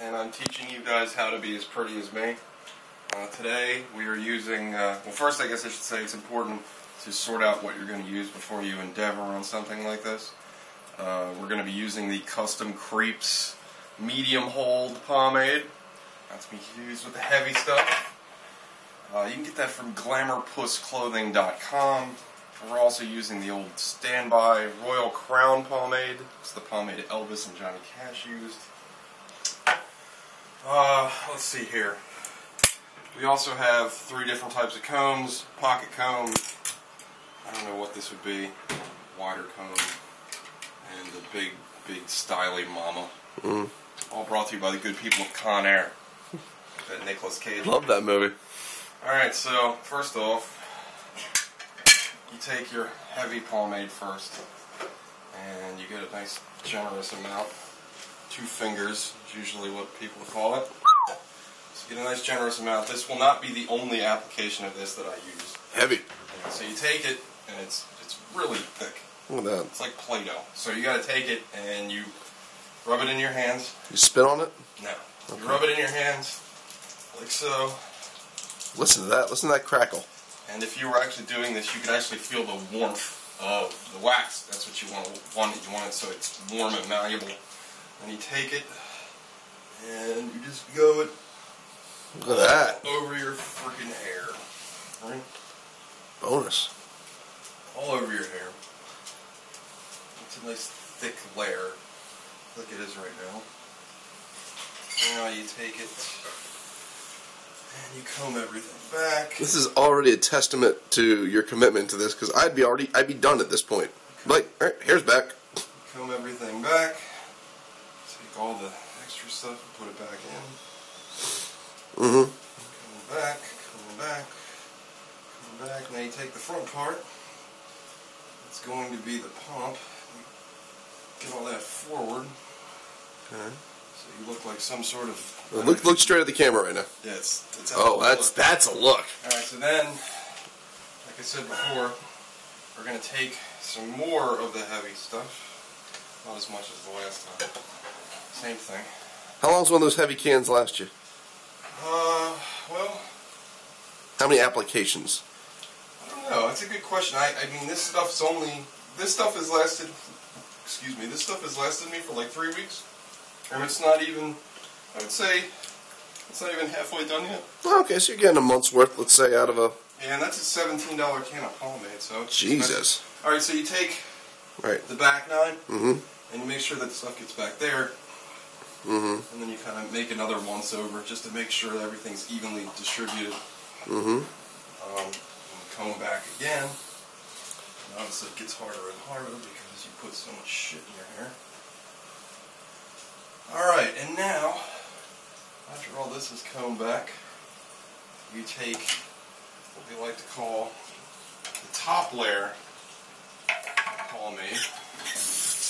and I'm teaching you guys how to be as pretty as me. Today we are using, well, first I guess I should say it's important to sort out what you're going to use before you endeavor on something like this. We're going to be using the Custom Creeps medium hold pomade. That's to be used with the heavy stuff. You can get that from glamourpussclothing.com. We're also using the old standby Royal Crown pomade. It's the pomade Elvis and Johnny Cash used. Let's see here. We also have 3 different types of combs. Pocket comb, I don't know what this would be, wider comb, and the big styly mama. All brought to you by the good people of Con Air. That Nicolas Cage. Love that movie. Alright, so first off, you take your heavy pomade first, and you get a nice generous amount. 2 fingers is usually what people call it. So get a nice generous amount. This will not be the only application of this that I use. Heavy. And so you take it, and it's really thick. Look at that. It's like Play-Doh. So you got to take it and you rub it in your hands. You spit on it? No. Okay. You rub it in your hands, like so. Listen to that. Listen to that crackle. And if you were actually doing this, you could actually feel the warmth of the wax. That's what you want. You want it so it's warm and malleable. And you take it, and you just go it. Look at that. Over your freaking hair. Right? Bonus. All over your hair. It's a nice thick layer, like it is right now. Now you take it, and you comb everything back. This is already a testament to your commitment to this, because I'd be done at this point. Like, all right, hair's back. Comb everything back. Take all the extra stuff and put it back in. Comb back, comb back, comb back. Now you take the front part. It's going to be the pomp. Get all that forward. Okay. So you look like some sort of... Look straight at the camera right now. Yeah, it's oh, that's a look. Alright, so then, like I said before, we're going to take some more of the heavy stuff. Not as much as the last time. Same thing. How long does one of those heavy cans last you? Well... How many applications? I don't know. That's a good question. I mean, this stuff has lasted... Excuse me. This stuff has lasted me for like 3 weeks. And it's not even... I would say... It's not even halfway done yet. Okay, so you're getting a month's worth, let's say, out of a... Yeah, and that's a $17 can of pomade, so... Jesus. Alright, so you take the back 9, and you make sure that the stuff gets back there. And then you kind of make another once over just to make sure that everything's evenly distributed. And comb back again. And obviously it gets harder and harder because you put so much shit in your hair. Alright, and now, after all this is combed back, you take what we like to call the top layer pomade,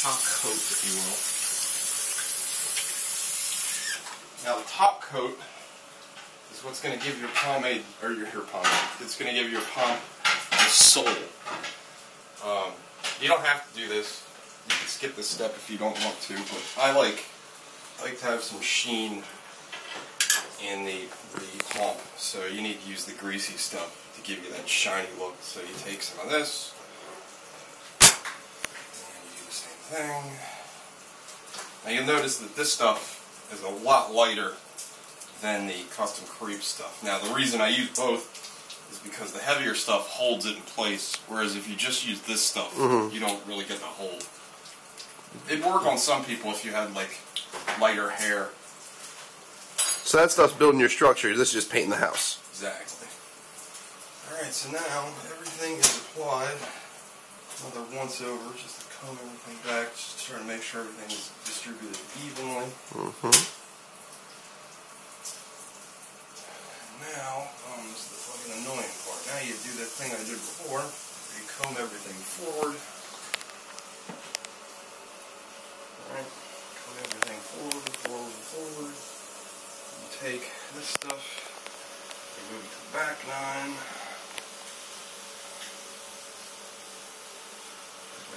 top coat if you will. Now the top coat is what's going to give your pomade, or your hair pomade, it's going to give your pomp a soul. You don't have to do this. You can skip this step if you don't want to, but I like to have some sheen in the pomp, so you need to use the greasy stuff to give you that shiny look. So you take some of this, and you do the same thing. Now you'll notice that this stuff is a lot lighter than the Custom Creep stuff. Now the reason I use both is because the heavier stuff holds it in place, whereas if you just use this stuff, you don't really get the hold. It'd work on some people if you had like lighter hair. So that stuff's building your structure. This is just painting the house. Exactly. Alright, so now everything is applied. Another once over, just to comb everything back, just to try to make sure everything is distributed evenly. Now, this is the fucking annoying part. Now you do that thing I did before, where you comb everything forward. Alright, comb everything forward, forward, forward. You take this stuff, you move it to the back 9.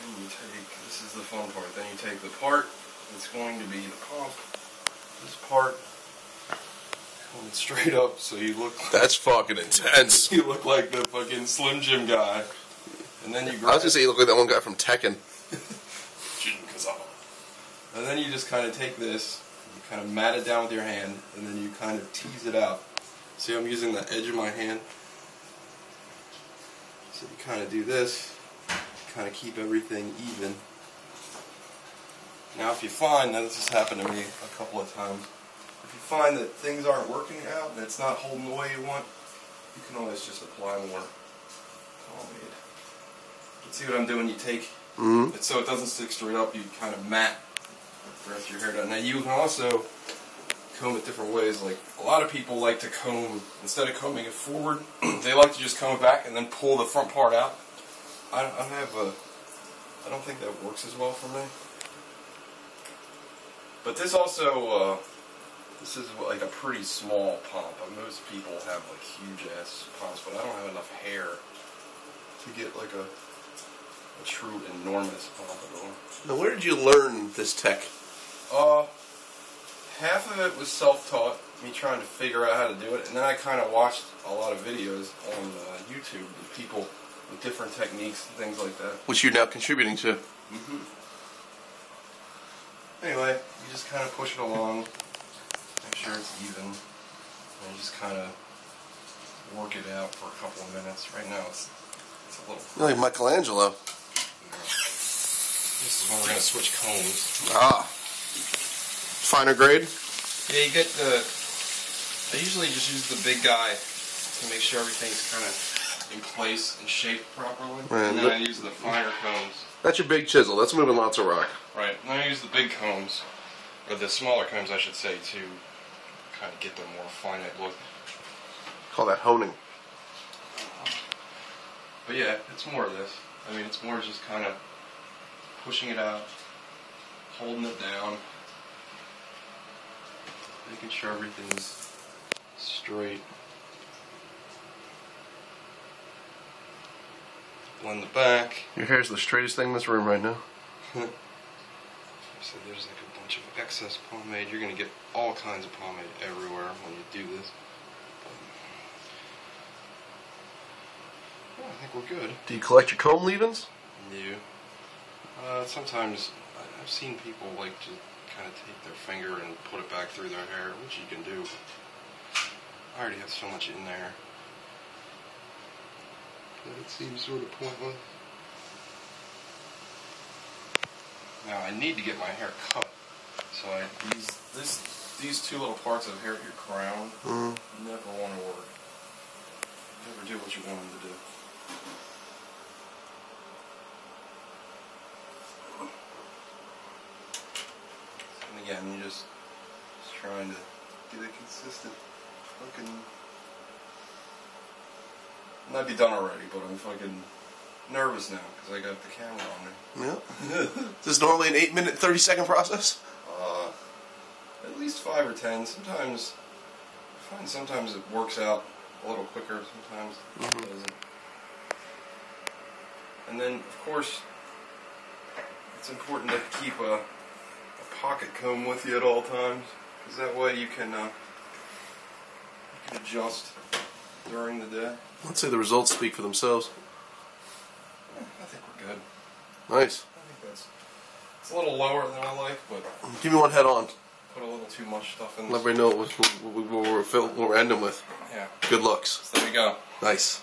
Then you take, this is the fun part, then you take the part that's going to be the pomp, this part, comb it straight up so you look. That's fucking intense. You look like the fucking Slim Jim guy. And then you. I was gonna say you look like that one guy from Tekken. And then you just kind of take this, you kind of mat it down with your hand, and then you kind of tease it out. See, I'm using the edge of my hand. So you kind of do this, kind of keep everything even. Now if you find, now this has happened to me a couple of times, if you find that things aren't working out and it's not holding the way you want, you can always just apply more pomade. You see what I'm doing? You take it so it doesn't stick straight up, you kind of mat the rest of your hair down. Now you can also comb it different ways. Like a lot of people like to comb, instead of combing it forward, they like to just comb it back and then pull the front part out. I don't think that works as well for me. But this also, this is like a pretty small pomp. Most people have like huge ass pomps, but I don't have enough hair to get like a true enormous pomp at all. Now, where did you learn this tech? Half of it was self-taught, me trying to figure out how to do it, and then I kind of watched a lot of videos on YouTube with people with different techniques and things like that. Which you're now contributing to. Anyway, you just kind of push it along, make sure it's even, and you just kind of work it out for a couple of minutes. Right now it's a little... You're like Michelangelo. This is when we're going to switch combs. Ah. Finer grade? Yeah, you get the... I usually just use the big guy to make sure everything's kind of in place and shaped properly. Right, and then I use the finer combs. That's your big chisel. That's moving lots of rock. Right. And then I use the big combs, or the smaller combs I should say, to kind of get the more finite look. Call that honing. But yeah, it's more of this. I mean, it's more just kind of pushing it out, holding it down, making sure everything's straight. Blend the back. Your hair's the straightest thing in this room right now. So there's like a bunch of excess pomade. You're going to get all kinds of pomade everywhere when you do this. Yeah, I think we're good. Do you collect your comb leave-ins? No. Sometimes I've seen people like to kind of take their finger and put it back through their hair, which you can do. I already have so much in there that it seems sort of pointless. Now I need to get my hair cut, so these two little parts of hair at your crown never want to work. Never do what you want them to do. And again, you're just trying to get a consistent looking. Might be done already, but I'm fucking nervous now because I got the camera on me. Yeah. This is normally an 8-minute, 30-second process? At least 5 or 10. Sometimes, I find sometimes it works out a little quicker, sometimes it doesn't. And then, of course, it's important to keep a pocket comb with you at all times, because that way you can adjust during the day. Let's say the results speak for themselves. I think we're good. Nice. I think it's a little lower than I like, but give me one head on. Put a little too much stuff in. Let me know what we're ending with. Yeah. Good looks. So there you go. Nice.